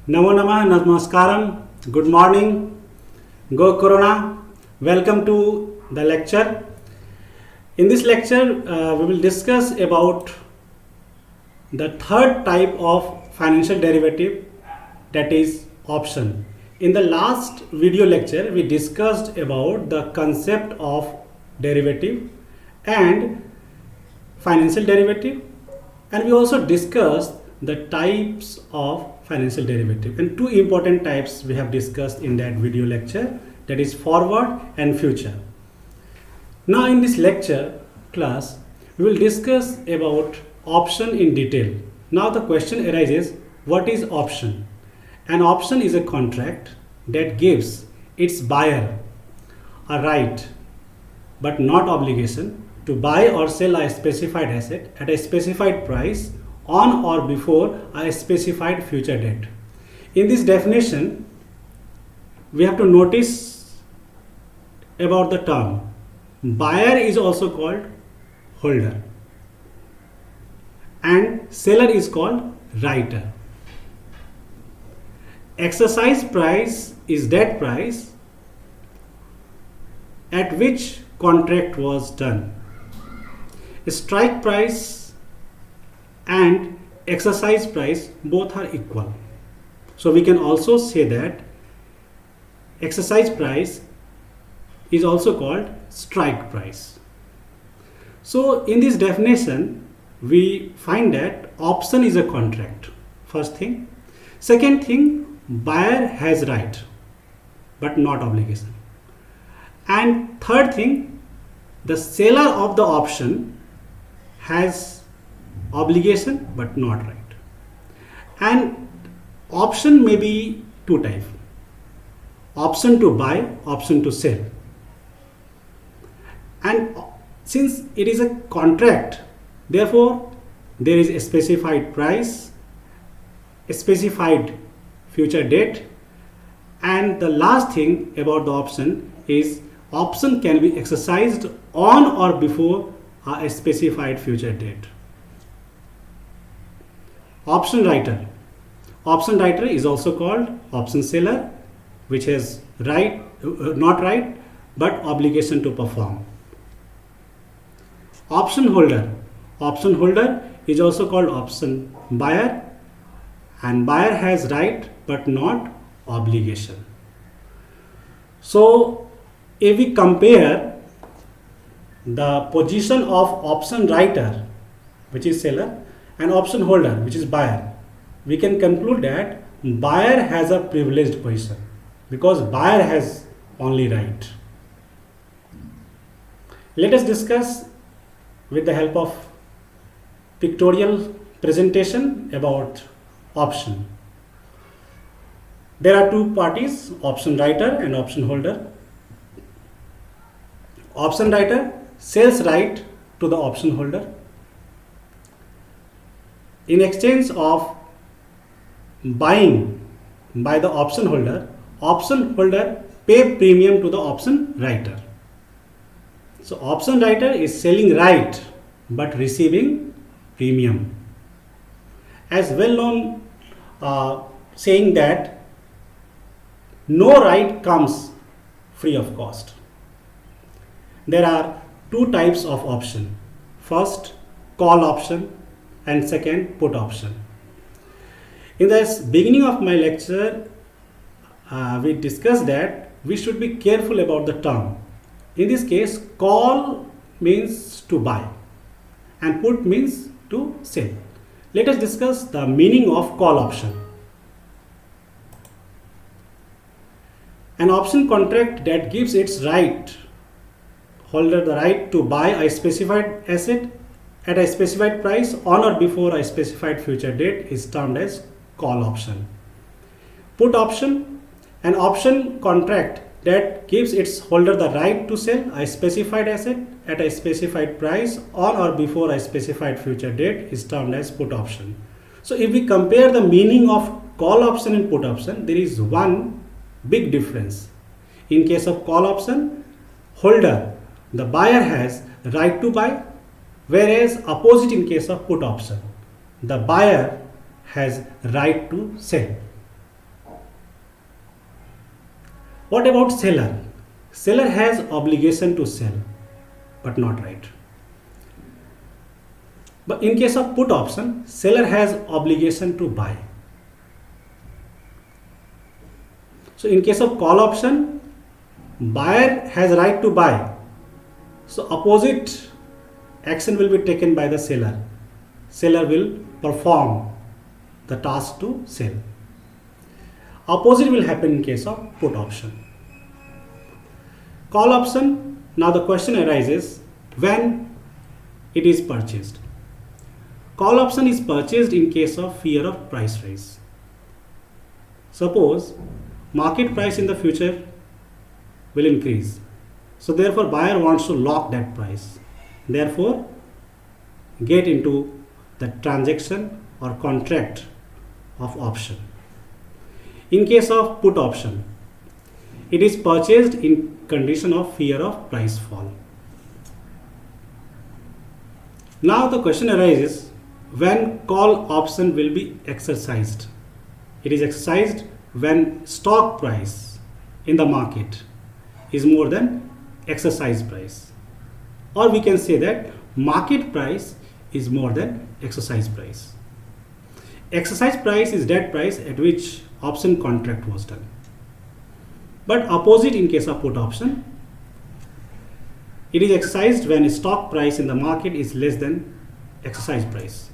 Namo Namah, Namaskaram, good morning, Go Corona. Welcome to the lecture. In this lecture, we will discuss about the third type of financial derivative, that is option. In the last video lecture, we discussed about the concept of derivative and financial derivative, and we also discussed the types of financial derivative, and two important types we have discussed in that video lecture, that is forward and future. Now in this lecture class, we will discuss about option in detail. Now the question arises, what is option? An option is a contract that gives its buyer a right but not obligation to buy or sell a specified asset at a specified price on or before a specified future date. In this definition, we have to notice about the term. Buyer is also called holder and seller is called writer. Exercise price is that price at which contract was done. Strike price and exercise price both are equal. So we can also say that exercise price is also called strike price. So in this definition, we find that option is a contract. First thing. Second thing, buyer has right but not obligation. And third thing, the seller of the option has obligation but not right. And option may be two types: option to buy, option to sell. And since it is a contract, therefore there is a specified price, a specified future date, and the last thing about the option is option can be exercised on or before a specified future date. Option writer. Option writer is also called option seller, which has right, not right, but obligation to perform. Option holder. Option holder is also called option buyer, and buyer has right but not obligation. So if we compare the position of option writer, which is seller, and option holder, which is buyer, we can conclude that buyer has a privileged position because buyer has only right. Let us discuss with the help of pictorial presentation about option. There are two parties, option writer and option holder. Option writer sells right to the option holder. In exchange of buying by the option holder pay premium to the option writer. So option writer is selling right but receiving premium. As well known saying that no right comes free of cost. There are two types of option. First, call option, and second, put option. In the beginning of my lecture, we discussed that we should be careful about the term. In this case, call means to buy and put means to sell. Let us discuss the meaning of call option. An option contract that gives its right holder the right to buy a specified asset at a specified price on or before a specified future date is termed as call option. Put option, an option contract that gives its holder the right to sell a specified asset at a specified price on or before a specified future date is termed as put option. So if we compare the meaning of call option and put option, there is one big difference. In case of call option, holder, the buyer has right to buy, whereas opposite in case of put option, the buyer has right to sell. What about seller? Seller has obligation to sell but not right. But in case of put option, seller has obligation to buy. So in case of call option, buyer has right to buy. So opposite action will be taken by the seller. Seller will perform the task to sell. Opposite will happen in case of put option. Call option, now the question arises when it is purchased. Call option is purchased in case of fear of price rise. Suppose market price in the future will increase. So therefore buyer wants to lock that price. Therefore get into the transaction or contract of option. In case of put option, it is purchased in condition of fear of price fall. Now the question arises when call option will be exercised. It is exercised when stock price in the market is more than exercise price, or we can say that market price is more than exercise price. Exercise price is that price at which option contract was done. But opposite in case of put option, it is exercised when stock price in the market is less than exercise price.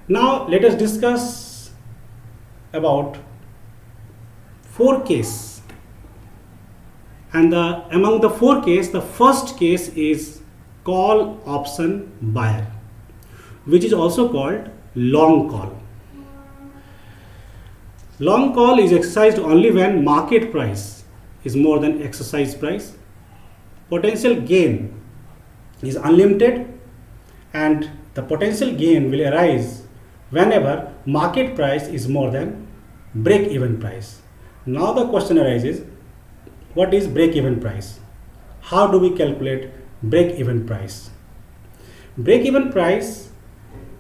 Now let us discuss about 4 cases. And among the 4 cases, the first case is call option buyer, which is also called long call. Long call is exercised only when market price is more than exercise price. Potential gain is unlimited, and the potential gain will arise whenever market price is more than break-even price. Now the question arises, what is break-even price? How do we calculate break-even price? Break-even price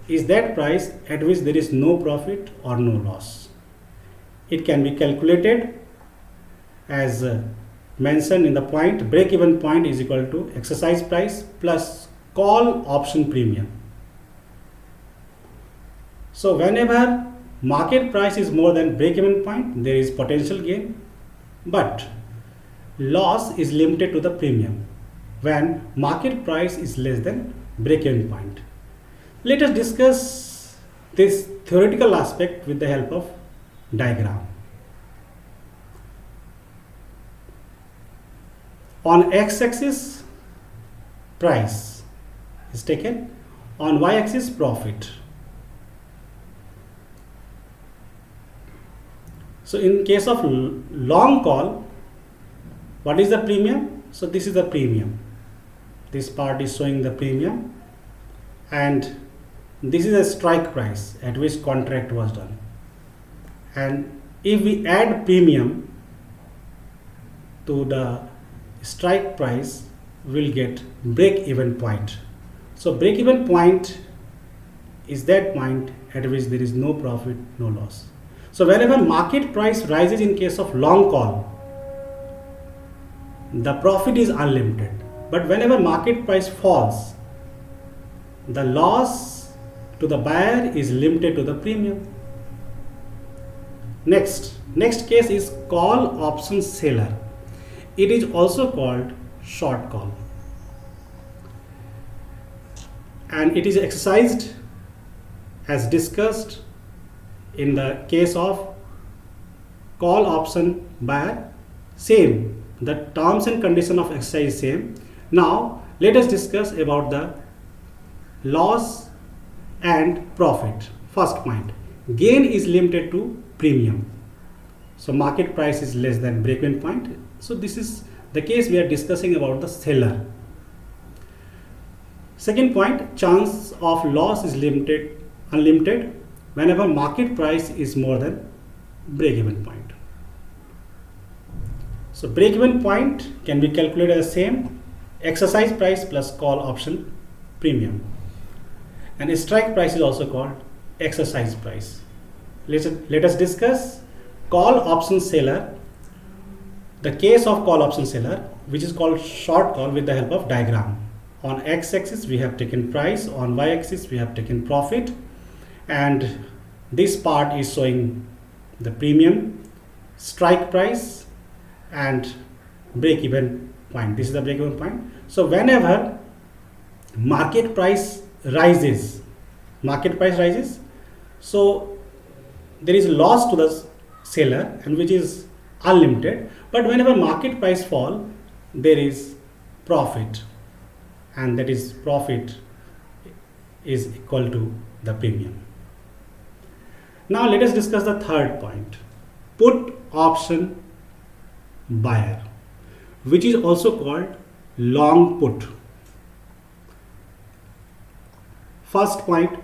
is that price at which there is no profit or no loss. It can be calculated as mentioned in the point, break-even point is equal to exercise price plus call option premium. So whenever market price is more than break-even point, there is potential gain, but loss is limited to the premium when market price is less than break-even point. Let us discuss this theoretical aspect with the help of diagram. On x-axis price is taken, on y-axis profit. So in case of long call, what is the premium? So this is the premium. This part is showing the premium, and this is a strike price at which contract was done. And if we add premium to the strike price, we'll get break-even point. So break-even point is that point at which there is no profit, no loss. So whenever market price rises in case of long call, the profit is unlimited. But whenever market price falls, the loss to the buyer is limited to the premium. Next case is call option seller. It is also called short call, and it is exercised as discussed in the case of call option buyer. Same, the terms and condition of exercise is same. Now let us discuss about the loss and profit. First point, gain is limited to premium. So market price is less than break-even point. So this is the case we are discussing about the seller. Second point, chance of loss is unlimited whenever market price is more than break-even point. So break-even point can be calculated as same, exercise price plus call option premium. And a strike price is also called exercise price. Let us discuss call option seller the case of call option seller, which is called short call, with the help of diagram. On x-axis we have taken price, on y-axis we have taken profit, and this part is showing the premium, strike price, and break-even point. This is the break-even point. So whenever market price rises, so there is loss to the seller, and which is unlimited. But whenever market price fall, there is profit, and that is profit is equal to the premium. Now let us discuss the third point, put option buyer, which is also called long put. First point,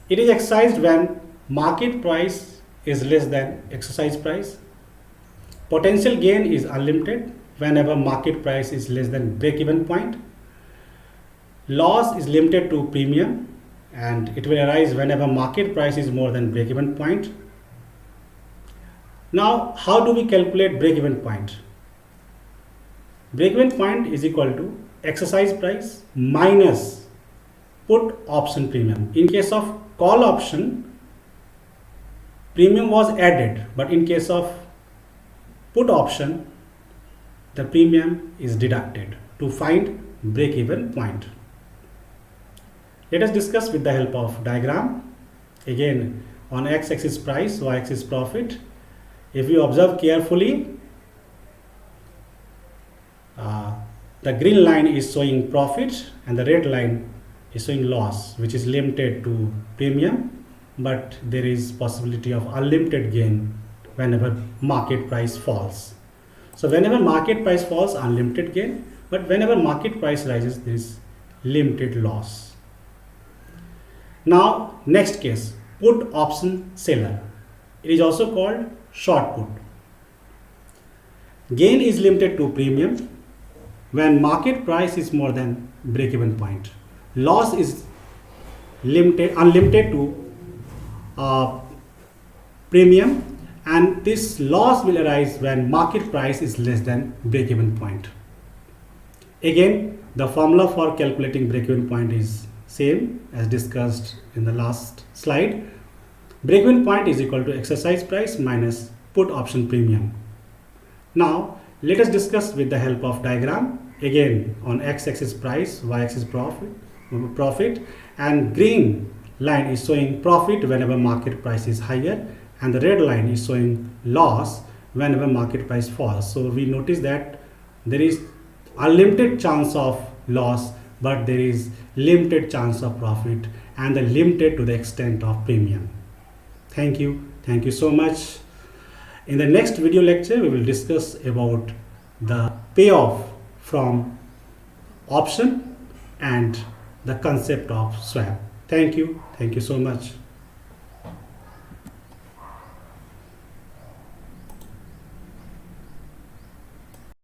it is exercised when market price is less than exercise price. Potential gain is unlimited whenever market price is less than break-even point. Loss is limited to premium, and it will arise whenever market price is more than break-even point. Now, how do we calculate break-even point? Break-even point is equal to exercise price minus put option premium. In case of call option, premium was added, but in case of put option, the premium is deducted to find break-even point. Let us discuss with the help of diagram. Again, on x-axis price, y-axis profit. If you observe carefully, the green line is showing profit and the red line is showing loss, which is limited to premium, but there is possibility of unlimited gain whenever market price falls. So whenever market price falls, unlimited gain, but whenever market price rises, there is limited loss. Now next case, put option seller. It is also called short put. Gain is limited to premium when market price is more than break-even point. Loss is unlimited to premium, and this loss will arise when market price is less than break-even point. Again, the formula for calculating break-even point is same as discussed in the last slide. Break-even point is equal to exercise price minus put option premium. Now let us discuss with the help of diagram. Again, on x-axis price, y-axis profit, and green line is showing profit whenever market price is higher, and the red line is showing loss whenever market price falls. So we notice that there is unlimited chance of loss, but there is limited chance of profit, and the limited to the extent of premium. Thank you so much. In the next video lecture, we will discuss about the payoff from option and the concept of swap. Thank you so much.